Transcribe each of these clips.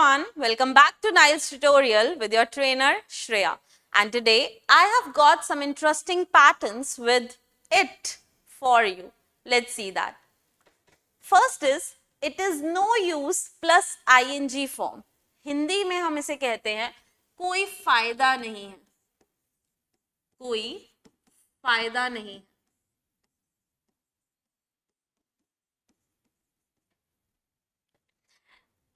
everyone, welcome back to Niles tutorial with your trainer Shreya. And today I have got some interesting patterns with it for you. Let's see that. First is it is no use plus ing form. Hindi में हम इसे कहते हैं कोई फायदा नहीं है, कोई फायदा नहीं.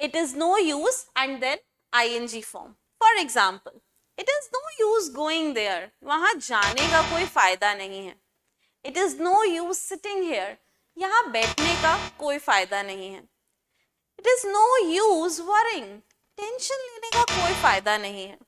It is no use and then ing form. For example, it is no use going there. वहां जाने का कोई फायदा नहीं है. It is no use sitting here. यहाँ बैठने का कोई फायदा नहीं है. It is no use worrying. Tension लेने का कोई फायदा नहीं है.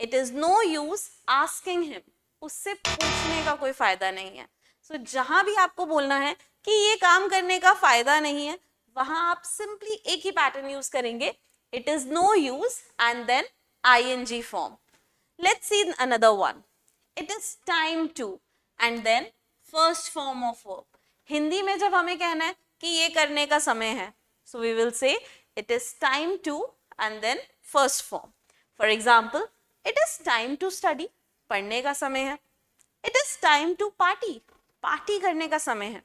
It is no use asking him. उससे पूछने का कोई फायदा नहीं है. So जहां भी आपको बोलना है कि ये काम करने का फायदा नहीं है, वहां आप सिंपली एक ही पैटर्न यूज करेंगे. It is no use and then ing form. Let's see another one. It is time to and then first form of verb. Hindi में जब हमें कहना है कि ये करने का समय है, so we will say it is time to and then first form. For example, it is time to study. पढ़ने का समय है. It is time to party. Party करने का समय है.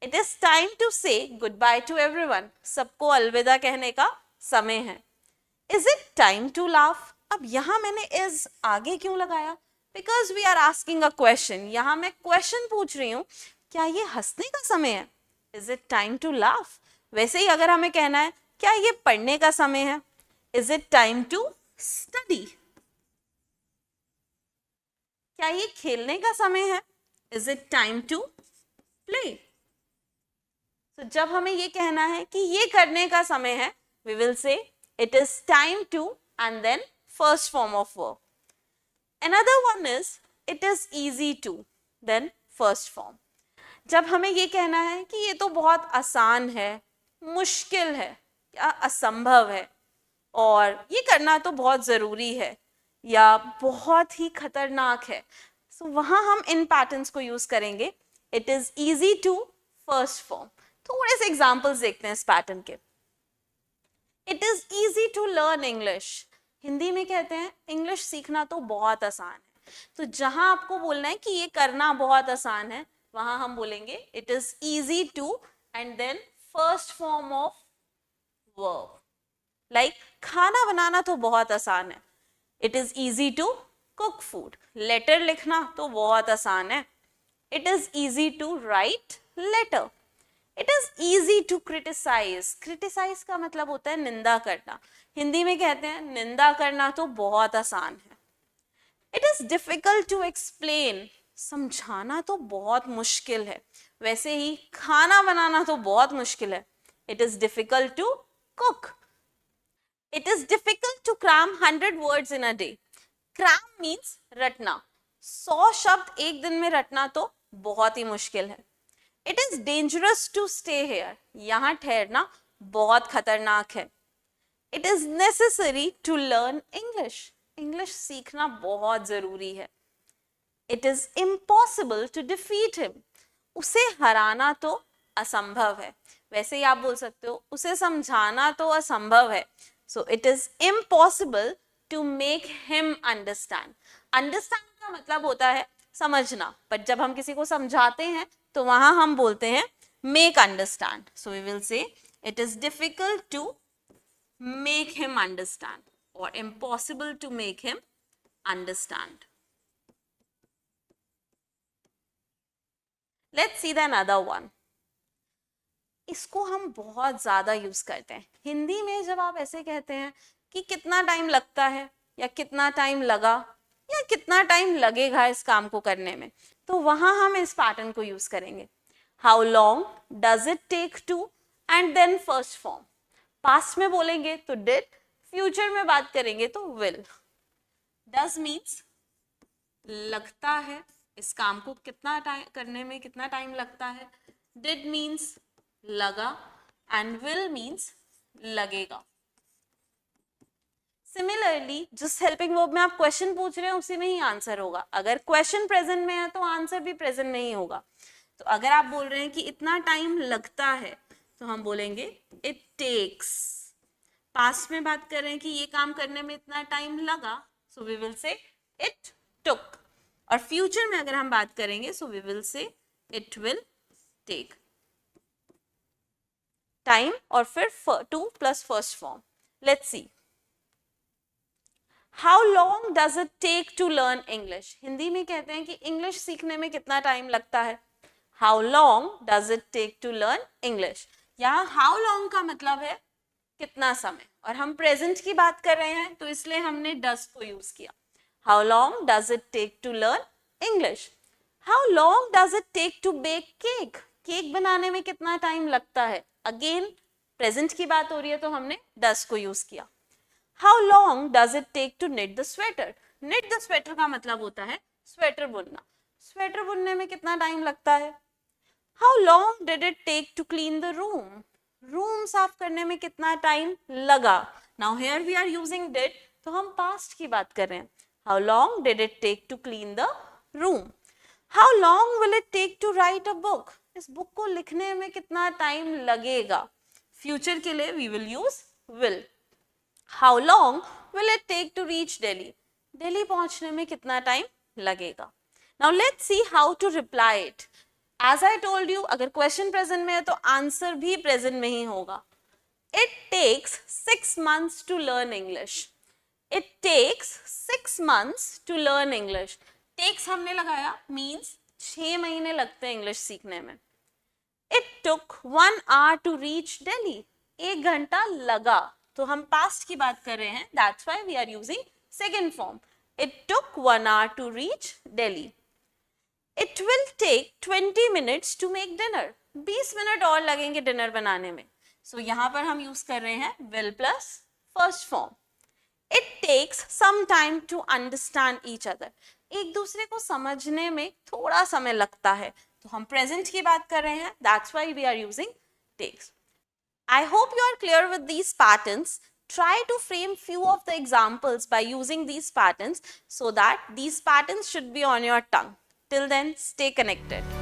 It is time to say goodbye to everyone. सबको अलविदा कहने का समय है. Is it time to laugh? अब यहाँ मैंने is आगे क्यों लगाया? Because we are asking a question. यहाँ मैं question पूछ रही हूँ, क्या ये हंसने का समय है? Is it time to laugh? वैसे ही अगर हमें कहना है, क्या ये पढ़ने का समय है? Is it time to study? क्या ये खेलने का समय है? Is it time to play? तो जब हमें ये कहना है कि ये करने का समय है, we will say it is time to and then first form of verb. Another one is it is easy to then first form. जब हमें ये कहना है कि ये तो बहुत आसान है, मुश्किल है या असंभव है और ये करना तो बहुत ज़रूरी है या बहुत ही खतरनाक है, so वहाँ हम इन पैटर्न्स को यूज़ करेंगे. It is easy to first form. थोड़े से एग्जाम्पल्स देखते हैं इस पैटर्न के. It is easy to learn English. Hindi में कहते हैं इंग्लिश सीखना तो बहुत आसान है. तो जहां आपको बोलना है कि ये करना बहुत आसान है, वहां हम बोलेंगे it is easy to and then first form of verb. Like खाना बनाना तो बहुत आसान है. It is easy to cook food. Letter लिखना तो बहुत आसान है. It is easy to write letter. It is easy to criticize. Criticize का मतलब होता है निंदा करना. हिंदी में कहते हैं निंदा करना तो बहुत आसान है. It is difficult to explain. समझाना तो बहुत मुश्किल है. वैसे ही खाना बनाना तो बहुत मुश्किल है. It is difficult to cook. It is difficult to cram 100 words in a day. Cram means रटना. 100 शब्द एक दिन में रटना तो बहुत ही मुश्किल है. It is dangerous to stay here. यहाँ ठहरना बहुत खतरनाक है. It is necessary to learn English. English सीखना बहुत ज़रूरी है. It is impossible to defeat him. उसे हराना तो असंभव है. वैसे ही आप बोल सकते हो उसे समझाना तो असंभव है. So it is impossible to make him understand. Understand का मतलब होता है समझना, but जब हम किसी को समझाते हैं तो वहां हम बोलते हैं make understand. So we will say it is difficult to make him understand or impossible to make him understand. Let's see the another one. इसको हम बहुत ज़्यादा यूज़ करते हैं. हिंदी में जब आप ऐसे कहते हैं कि कितना टाइम लगता है या कितना टाइम लगा या कितना टाइम लगेगा इस काम को करने में, तो वहाँ हम इस पैटर्न को यूज़ करेंगे. How long does it take to and then first form. Past में बोलेंगे तो डिड, फ्यूचर में बात करेंगे तो विल. डज मीन्स लगता है, इस काम को कितना टाइम करने में कितना टाइम लगता है. डिड मीन्स लगा एंड विल मीन्स लगेगा. सिमिलरली जिस हेल्पिंग वर्ब में आप क्वेश्चन पूछ रहे हैं उसी में ही आंसर होगा. अगर क्वेश्चन प्रेजेंट में है तो आंसर भी प्रेजेंट में ही होगा. तो अगर आप बोल रहे हैं कि इतना टाइम लगता है तो हम बोलेंगे इट टेक्स. पास्ट में बात कर रहे हैं कि ये काम करने में इतना टाइम लगा, so we will say it took. और फ्यूचर में अगर हम बात करेंगे, so we will say it will take. Time और फिर to plus first form. Let's see, how long does it take to learn English. Hindi में कहते हैं कि इंग्लिश सीखने में कितना टाइम लगता है। How long does it take to learn English. यहाँ हाउ लॉन्ग का मतलब है कितना समय, और हम प्रेजेंट की बात कर रहे हैं तो इसलिए हमने डज को यूज किया। How long does it take to learn English. How long does it take to bake cake. Cake बनाने में कितना टाइम लगता है। अगेन प्रेजेंट की बात हो रही है तो हमने डज को यूज किया। How long does it take to knit the sweater. knit the sweater का मतलब होता है स्वेटर बुनना। स्वेटर बुनने में कितना टाइम लगता है। How long did it take to clean the room. Room साफ करने में कितना टाइम लगा। Now here we are using did, तो हम पास्ट की बात कर रहे हैं। How long did it take to clean the room. How long will it take to write a book. इस बुक को लिखने में कितना टाइम लगेगा। फ्यूचर के लिए we will use will. How long will it take to reach Delhi. Delhi पहुंचने में कितना टाइम लगेगा। Now let's see how to reply it. As I told you, अगर क्वेश्चन प्रेजेंट में है तो आंसर भी प्रेजेंट में ही होगा। It takes 6 months to learn English. It takes 6 months to learn English. Takes हमने लगाया मीन्स 6 महीने लगते हैं इंग्लिश सीखने में। It took 1 hour to reach Delhi. 1 घंटा लगा, तो हम पास्ट की बात कर रहे हैं, that's why we are using second form. It took 1 hour to reach Delhi. It will take 20 minutes to make dinner. 20 minute और लगेंगे डिनर बनाने में। So यहाँ पर हम यूज कर रहे हैं will plus first form. It takes some time to understand each other. एक दूसरे को समझने में थोड़ा समय लगता है, तो हम present की बात कर रहे हैं, that's why we are using takes. I hope you are clear with these patterns. Try to frame few of the examples by using these patterns so that these patterns should be on your tongue. Till then, stay connected.